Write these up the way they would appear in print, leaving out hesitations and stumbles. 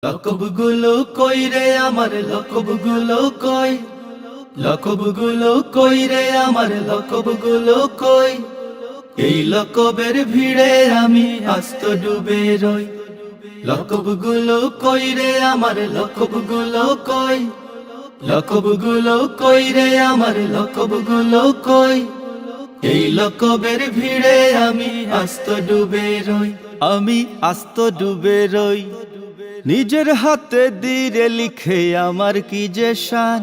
লকবগুলো কই রে আমার লকবগুলো কই, লকবগুলো কই রে আমার লকবগুলো কই। এই লকবের ভিড়ে আমি আস্ত ডুবে রই। লকবগুলো কই রে আমার লকবগুলো কই, লকবগুলো কই রে আমার লকবগুলো কই। এই লকবের ভিড়ে আমি আস্ত ডুবে রই, আমি আস্ত ডুবে রই। নিজের হাতে দিরে লিখে আমার কি যে শান,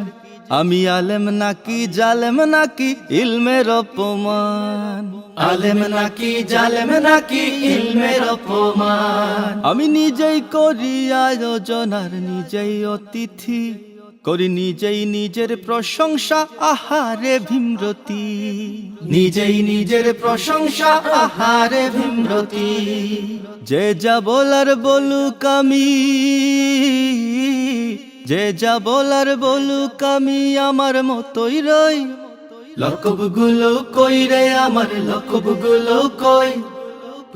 আমি আলেম নাকি জালেম নাকি ইলমের অপমান, আলেম নাকি জালেম নাকি ইলমের অপমান। আমি নিজেই করি আয়োজন আর নিজেই অতিথি, করি নিজেই নিজের প্রশংসা আহারে ভীমরতি, নিজেই নিজের প্রশংসা আহারে ভীমরতি। যে যা বলার বলুক আমি, যে যা বলার বলুক আমি আমার মতোই রই। লকবগুলো কই রে আমার লকবগুলো কই,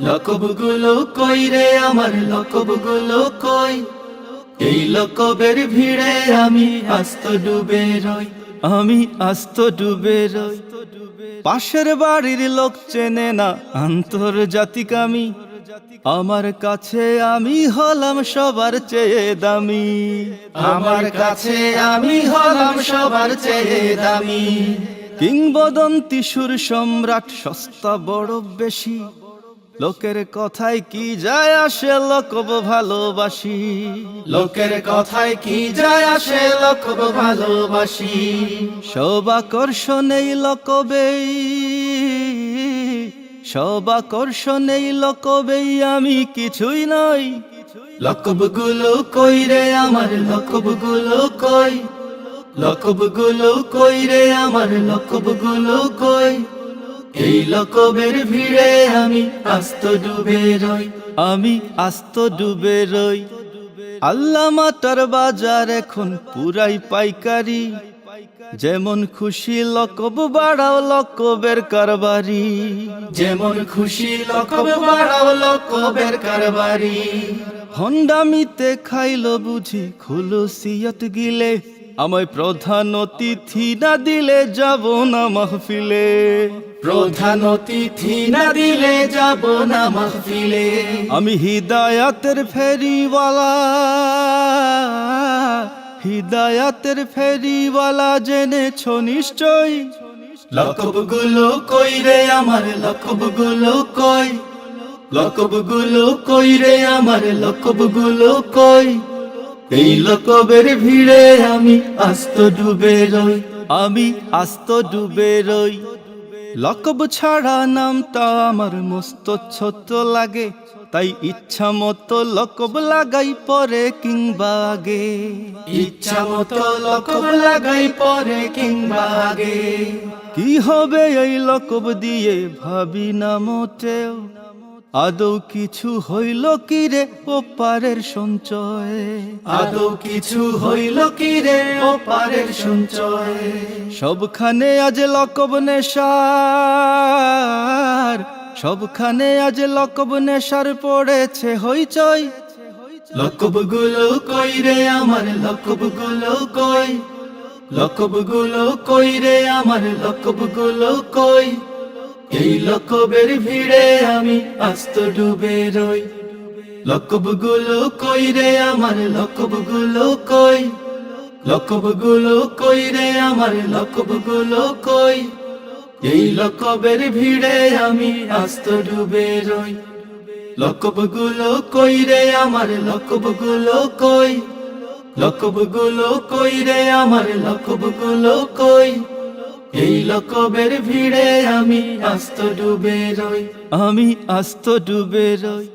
লকবগুলো কই রে আমার লকবগুলো কই। এই লকবের ভিড়ে আমি আস্ত ডুবে রই, আমি আস্ত ডুবে রই। পাশের বাড়ির লোক চেনে না আন্তর্জাতিক আমি, আমার কাছে আমি হলাম সবার চেয়ে দামি, আমার কাছে আমি হলাম সবার চেয়ে দামি। কিংবদন্তি সুর সম্রাট সস্তা বড় বেশি, লোকের কথায় কি যায় আসে লকব ভালোবাসি, লোকের কথায় কি যায় আসে লকব ভালোবাসি। সব আকর্ষণেই লকবেই, সব আকর্ষণেই লকবেই আমি কিছুই নই। লকবগুলো কই রে আমার লকবগুলো কই, লকবগুলো কই রে আমার লকবগুলো কই। এই লকবের ভিড়ে আমি আস্ত ডুবে রই, আমি আস্ত ডুবে রই। আল্লামাটার বাজার এখন পুরাই পাইকারি, যেমন খুশি লকব বাড়াও লকবের কারবারি, যেমন খুশি লকব বাড়াও লকবের কারবারি। হন্ডামিতে খাইলো বুঝি খুলুসিয়ত গিলে, আমায় প্রধান অতিথি না দিলে যাব না মাহফিলে, প্রধান অতিথি না দিলে যাব না মাহফিলে। আমি হিদায়াতের ফেরিওয়ালা, হিদায়াতের ফেরিওয়ালা জেনেছো নিশ্চয়। লকবগুলো কই রে আমার লকবগুলো কই, লকবগুলো কই রে আমার লকবগুলো কই। এই লকবের ভিড়ে আমি আস্ত ডুবে রই, আমি আস্ত ডুবে রই। লকব ছাড়া নামটা আমার মস্ত ছোট লাগে, তাই ইচ্ছা মতো লকব লাগাই পরে কিংবা আগে, ইচ্ছা মতো লকব লাগাই পরে কিংবা আগে। কি হবে এই লকব দিয়ে ভাবি না মোটেও, আদৌ কিছু হইল কি রে ওপারের সঞ্চয়, আদৌ কিছু হইল কি রে ওপারের সঞ্চয়। সবখানে আজ লকব নেশার, সবখানে আজ লকব নেশার পড়েছে হইচই। লকবগুলো কই রে আমার লকবগুলো কই, লকবগুলো কই রে আমার লকবগুলো কই। এই লকবের ভিড়ে আমি আস্ত ডুবে রই। লকবগুলো কই রে আমার লকবগুলো কই, লকবগুলো কই রে আমার লকবগুলো কই। এই লকবের ভিড়ে আমি আস্ত ডুবে রই। লকবগুলো কই রে আমার লকবগুলো কই, লকবগুলো কই রে আমার লকবগুলো কই। এই লকবের ভিড়ে আমি আস্ত ডুবে রই, আমি আস্ত ডুবে রই।